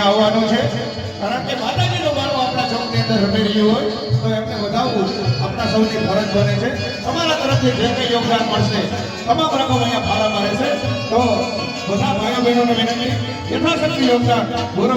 અહીંયા આવવાનું છે કારણ કે માતાજીનો વારો આપણા સૌની અંદર રમી રહ્યો હોય તો એમને વધાવવું આપણા સૌની ફરજ બને છે તમારા તરફથી જે કંઈ યોગદાન મળશે તમામ રકમ અહીંયા ફાળામાં રહેશે તો બધા ભાઈઓ બહેનોને વિનંતી યથાશક્તિ યોગદાન પૂરો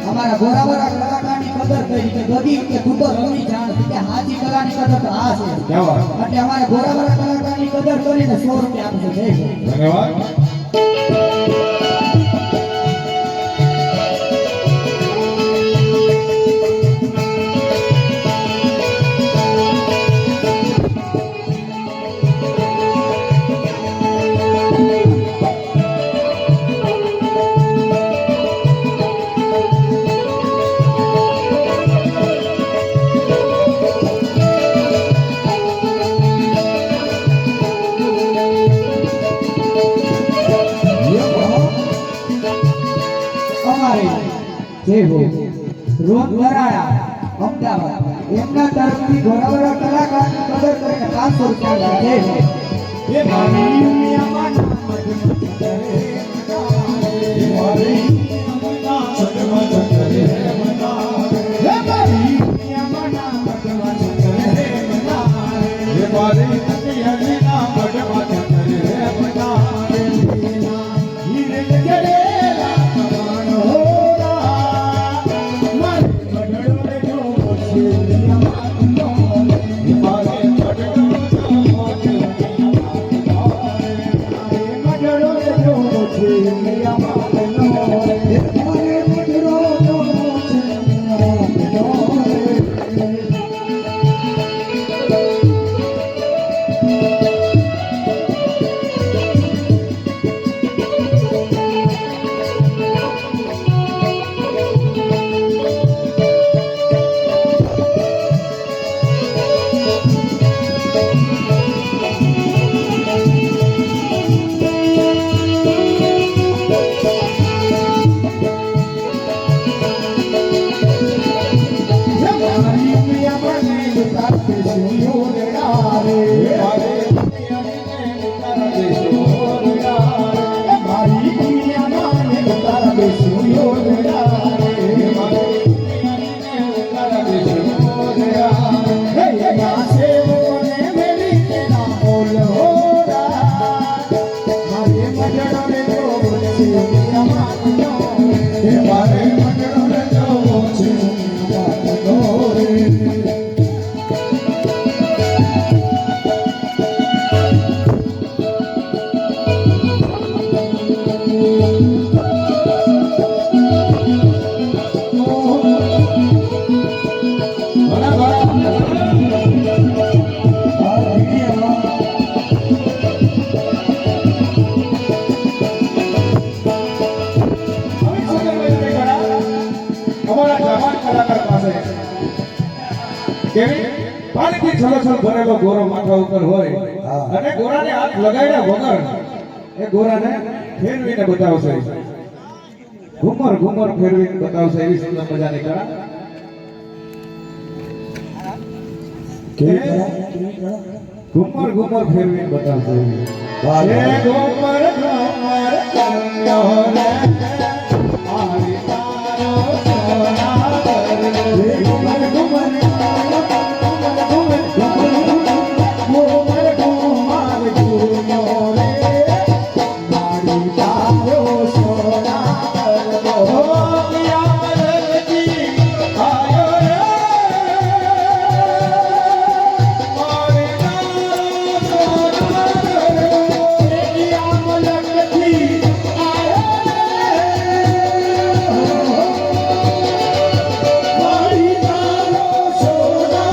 हमारा गोरावरा कलाकार की कदर करी के गदी के तू तो रमी जान के हाजी कला की कदर तो आ है क्या बात એટલે हमारे गोरावरा कलाकार की कदर કરીને 100 રૂપિયા આપશે જય ધન્યવાદ जय हो रोज गराड़ा अमदावाद एमना तरफથી गोरावरा कलाकार ની કદર કરીને 500 રૂપિયા જય હો એ મારી દુનિયામાં મજમત કરે એ મારી દુનિયામાં મજમત કરે એ મારી દુનિયામાં મજમત કરે એ મારી દુનિયામાં મજમત પાણીથી છલોછલ ભરેલો ગોરો માથા ઉપર હોય અને ગોરાને હાથ લગાડ્યા વગર એ ગોરાને ફેરવીને બતાવશે ઘુમર ઘુમર ફેરવીને બતાવશે એવી સુંદર મજાની કળા ઘુમર ઘુમર ફેરવીને બતાવશે વાહ, હે વાહ. ઘુમર ઘુમર કર્યો રે મારી તારો સોના કરજો. હે ઘુમર ઘુમર હો યારજી આયો રે મારી તારો સોના કરજો.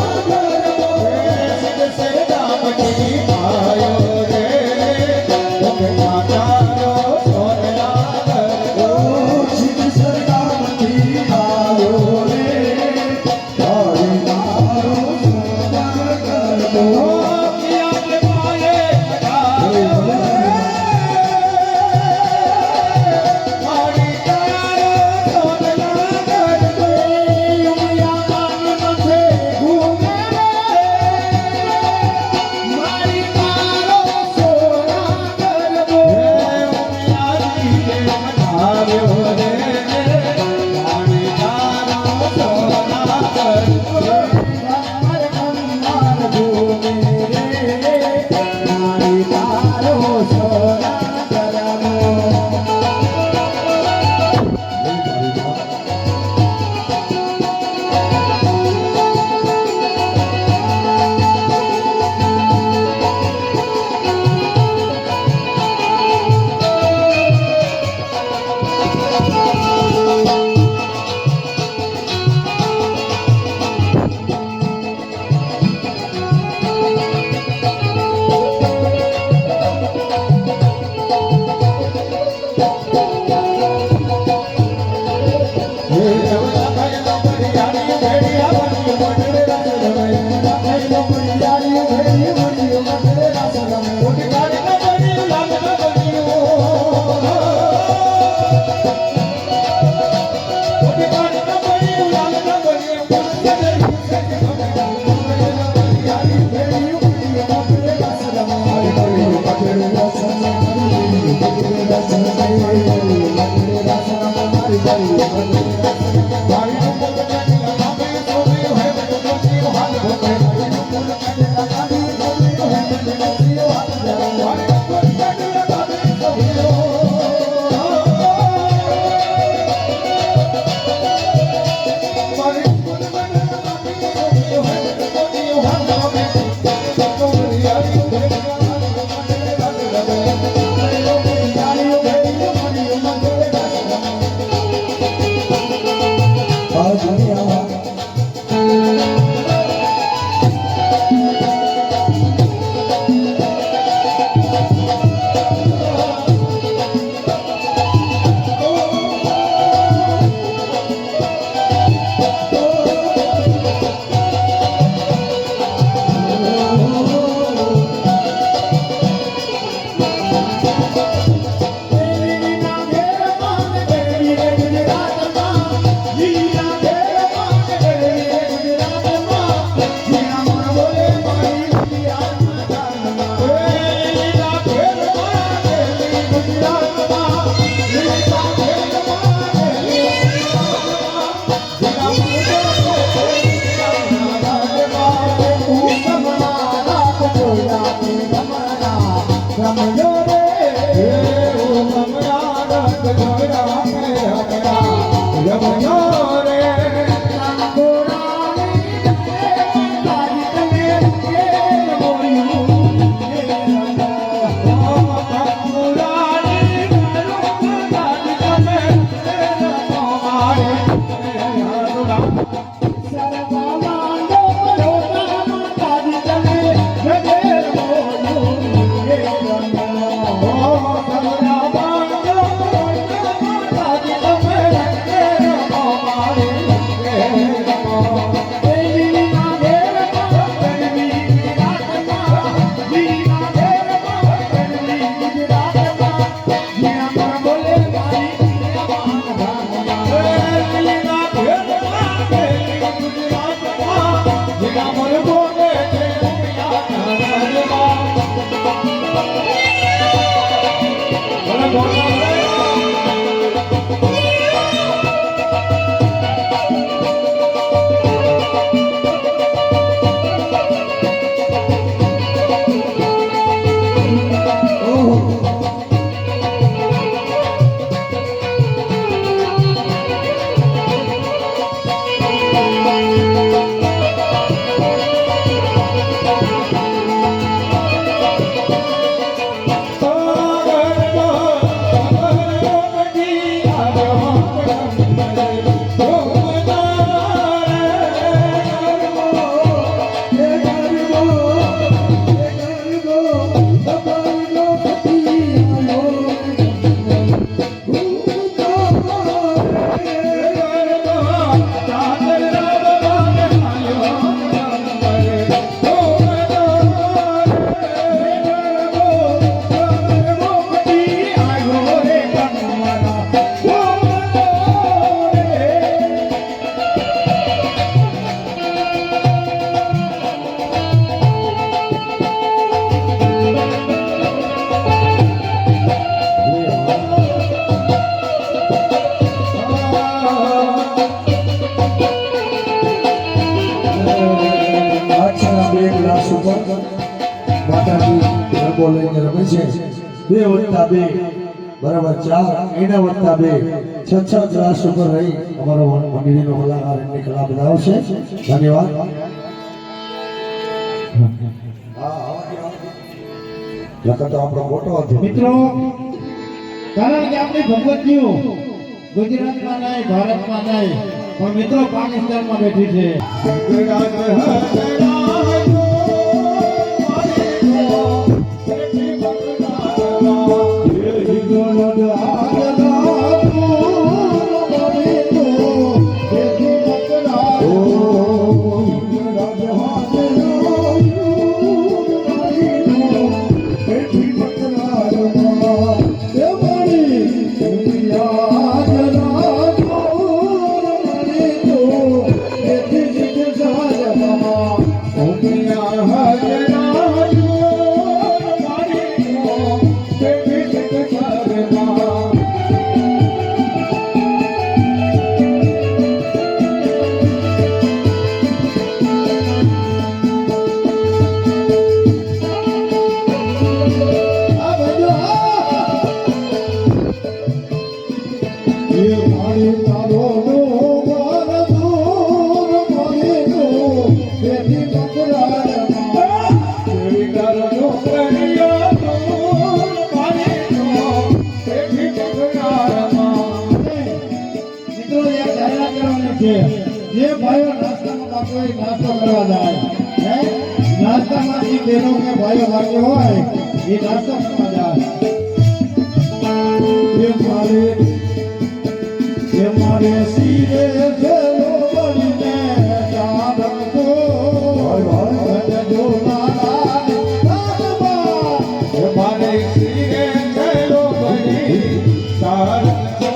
બોલે છે ભલે ગોળના ભલે. બે વત્તા બે બરાબર 4 એના વત્તા બે 6 ગ્લાસ ઉપર રહી અમારો મંડળીનો કલાકાર એમની કલા બતાવશે. ધન્યવાદ. લખત તો આપણો મોટો હતો મિત્રો, કારણ કે આપણી ભગવતીઓ ગુજરાતમાં નહીં, ભારતમાં નહીં, પણ મિત્રો પાકિસ્તાનમાં બેઠી છે. જે ભાઈઓ નાસ્તામાં કોઈ નાસ્તો કરવા જાય, નાસ્તામાંથી બહેનો કે ભાઈઓ વાગ્યો હોય એ નાસ્તો કરવા જાય. એ મારે શિરે જેલો બળીને ચાલતો મારે શિરે થયેલો બળી તારતો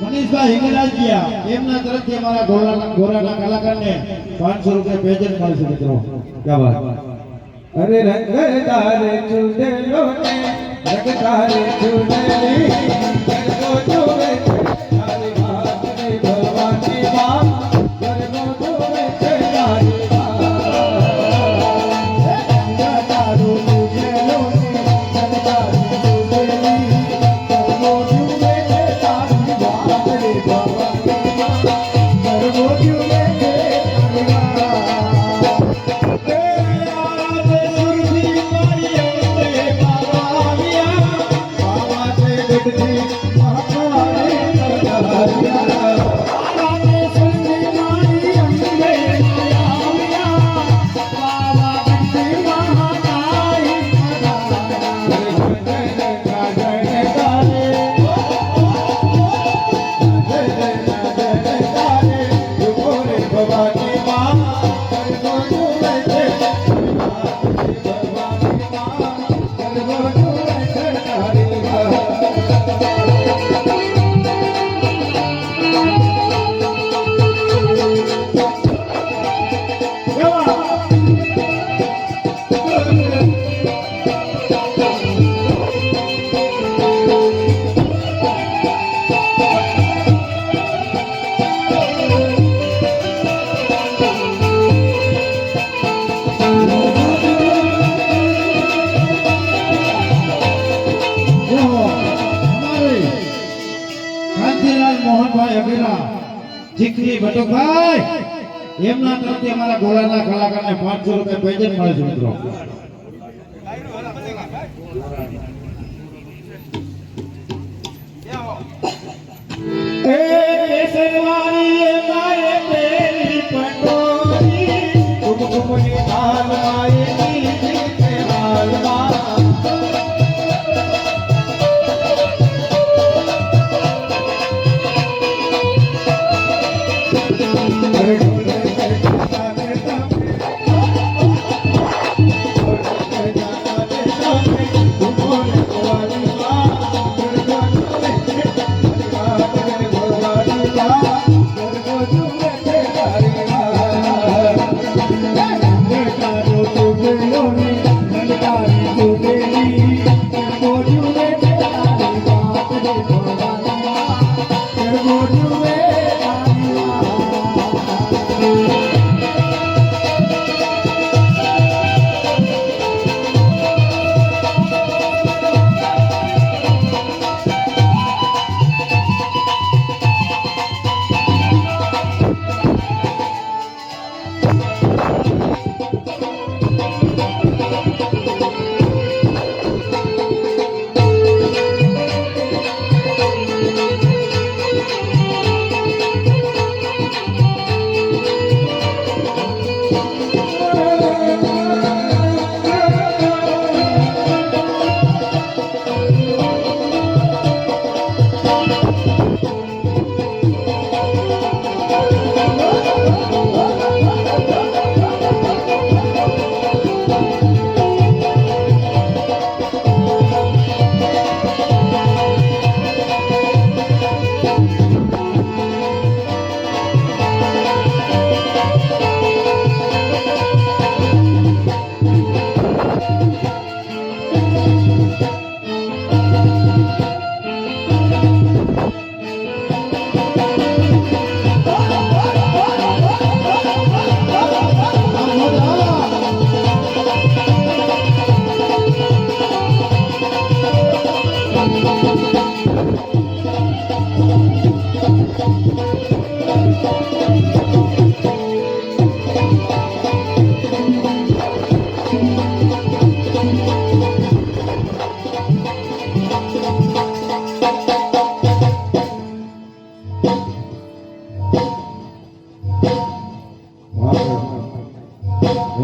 મનીષભાઈ હિંગલાજીયા એમના તરફથી અમારા ગોરાના કલાકારને 500 રૂપિયા પેજન્ટ મળશે મિત્રો. क्या बात अरे रंग तारे चुनलो ने रंग तारे चुनली करको चुवे तारी बात ने भगवानी मां करको चुवे तारी મોહનભાઈ અભિરા ચીખલી બટુકભાઈ એમના તરફથી અમારા ગોળાના કલાકારને 500 રૂપિયા પેજન્ટ મળે છે મિત્રો. ए केसरवारी ए माए तेरी पटोरी तुम तुमने हाल माए नीचे के हाल मा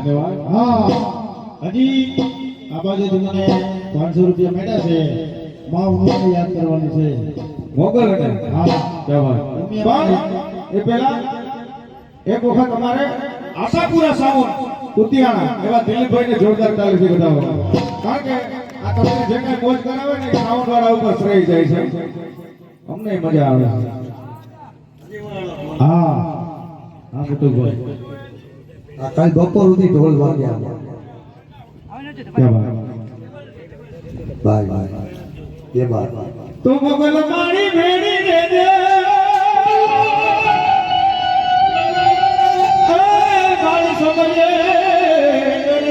ધન્યવાદ. હા હજી આ બાજુથી મને 500 રૂપિયા મળ્યા છે માં ઉમિયાને યાદ કરવાની છે મોગલ અને હા જવાન. પણ એ પહેલા એક વખત અમારે આશાપુરા સાવન કુતિયાણા એવા દિલીપભાઈને જોરદાર તાલીથી બતાવો. કારણ કે આ તમને જે કઈ મોજ કરાવે ને સાવન વાળા ઉપર શ્રેય જાય છે. અમને મજા આવે છે. હા હા મુતુભાઈ આ કાલ બપોર સુધી ઢોલ વાગ્યા જવાન. બાય એ બાર તો મોગલ મારી ભેડી દેજે એ મારી સમજે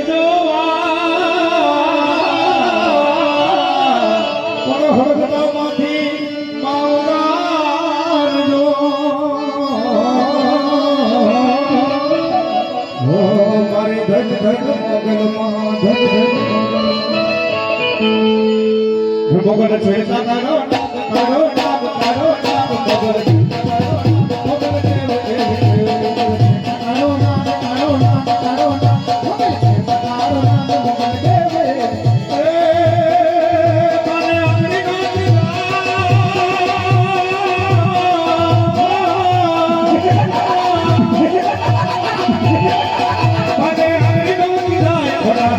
જોવા પર હળગડામાંથી માવદાર જો હો મારી ધન ધન મોગલમાં ધન ધન મોગલ છેતા કરો કરો નામ કરો નામ મોગલ મોગલ દેવ દેવ કરો નામ કરો નામ કરો નામ મોગલ છેતા કરો નામ મોગલ દેવ એ મને અમરી નાચી મને અમરી નાચી જાય ખોડા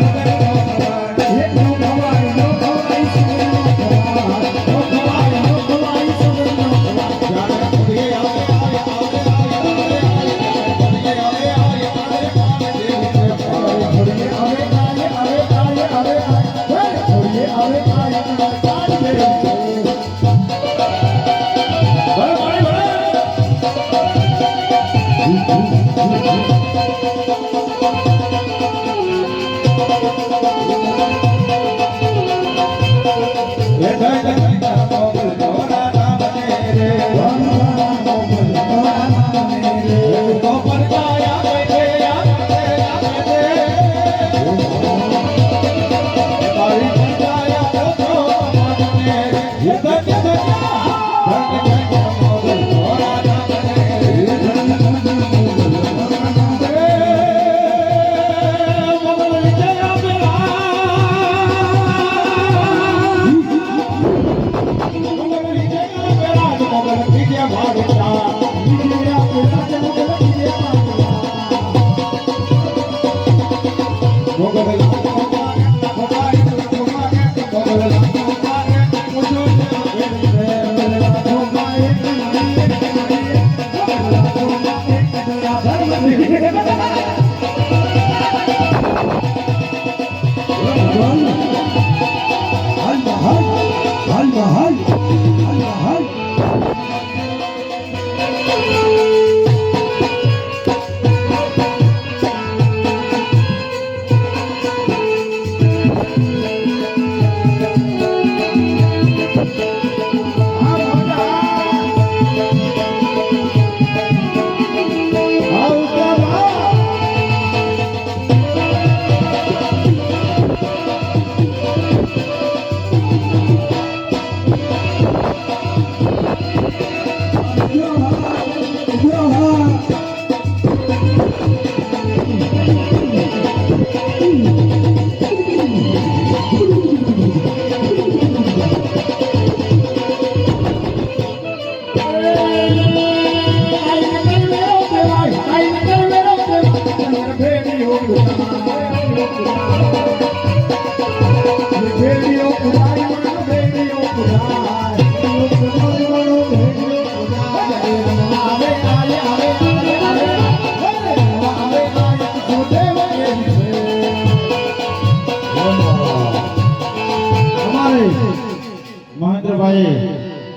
મહેન્દ્રભાઈ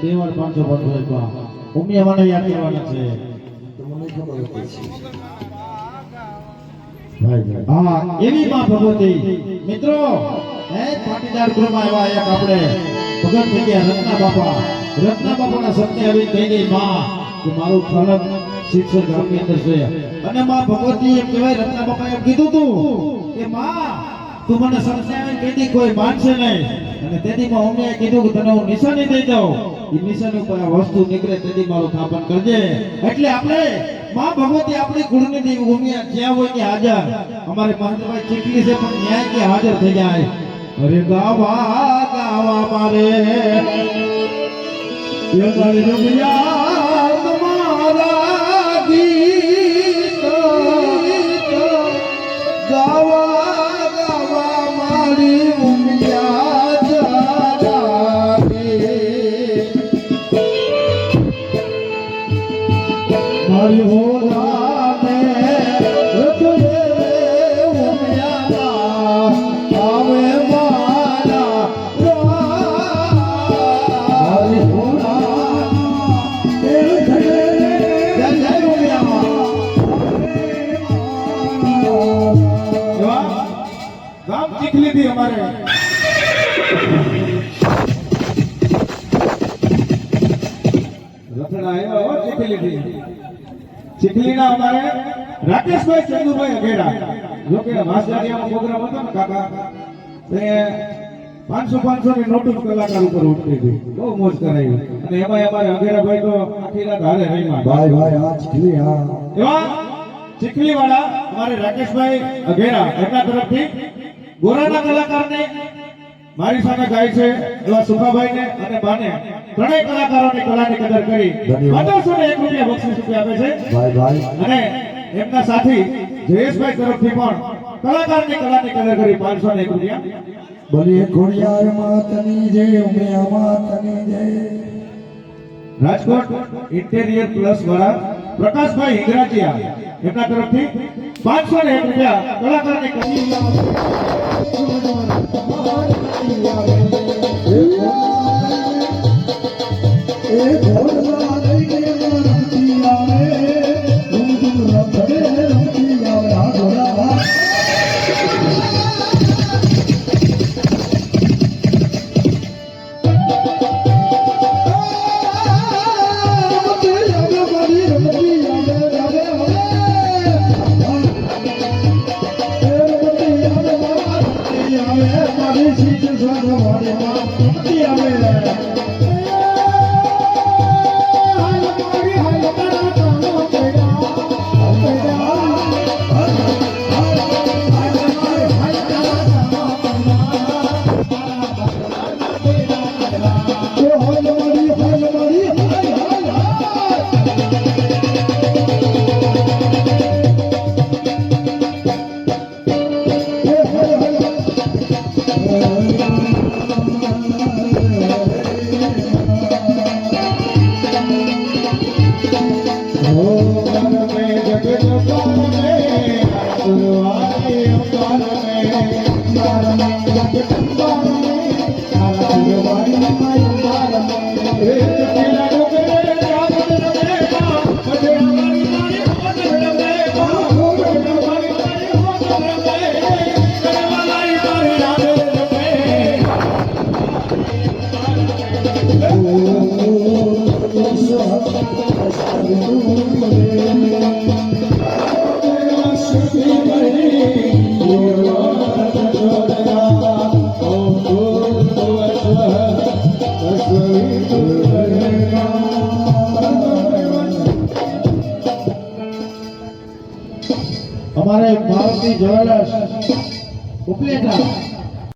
દેવર 500 ઉમિયા મને યાદ કરવાના છે તમને ખબર હતી હા એવી માં ભગવતી મિત્રો હે પાટીદાર ગૃહમાં એવા એક આપણે ભગત થઈ ગયા રત્ના બાપાના સત્ય આવી કહી ગઈ માં કે મારું ફલક શિક્ષક ગામની અંદર છે અને માં ભગવતી એમ કહેવાય રત્ના બાપા એમ કીધું તું કે માં તું મને સત્ય આવી કહી દી કોઈ માનશે નહીં અને તેથી માં અમે કીધું કે તને હું નિશાની દઈ દઉં એ નિશાની ઉપર આ વસ્તુ નીકળે તેથી મારું સ્થાપન કરજે એટલે આપણે માં ભગવતી આપણી કુળની ભૂમિયા જ્યાં હોય ત્યાં હાજર. અમારે મહંતભાઈ ચીખલી છે પણ ન્યાય કે હાજર થઈ જાય. અરે ગાવા ગાવા મારે એ તારી રમિયા તમારા ગીત ગાવા ગાવા મારી ભૂમિયા જાગે. મારી હોલાને રખડે ઉમિયામાં આવે મારા મારી હોલાને રખડે જય જય ઉમિયામાં. એવા ગામ ચીખલી થી અમારે રખડા આવ્યા હો ચીખલી થી. ચીખલીના અમારે રાકેશભાઈ ચંદુભાઈ અઘેરા જો કે વાસજાડિયામાં પ્રોગ્રામ હતો ને કાકા તે 500 ની નોટું કલાકાર ઉપર ઉઠતી હતી. બહુ મોજ કરાવી અને એમાં અમારે અઘેરાભાઈ તો આખી રાત હારે રહીમાં. ભાઈ ભાઈ આ ચીખલી હા એવા ચીખલી વાળા અમારે રાકેશભાઈ અઘેરા એમના તરફથી ગોરાના કલાકારને મારી સામે ગાય છે એવા સુખાભાઈ ને અને બાને ત્રણેય કલાકારોની કલાની કદર કરી ધન્યવાદ. 501 રૂપિયા બક્ષિસ રૂપિયા આપે છે. ભાઈ ભાઈ અને એમના સાથી જયેશભાઈ તરફથી પણ કલાકારની કલાની કદર કરી 501 રૂપિયા. બોલીએ ખોડિયાર માતની જય ઉમિયા માતની જય. રાજકોટ ઇન્ટેરિયર પ્લસ વાળા પ્રકાશભાઈ હિંગરાજીયા એમના તરફથી 501 રૂપિયા કલાકારની કલાની એ ઘોડલા લઈને રમતી આવે તું તું રખડે રમતી આવે આ ઘોડા અમારે ભારતી જ્વેલર્સ ઉપલેટા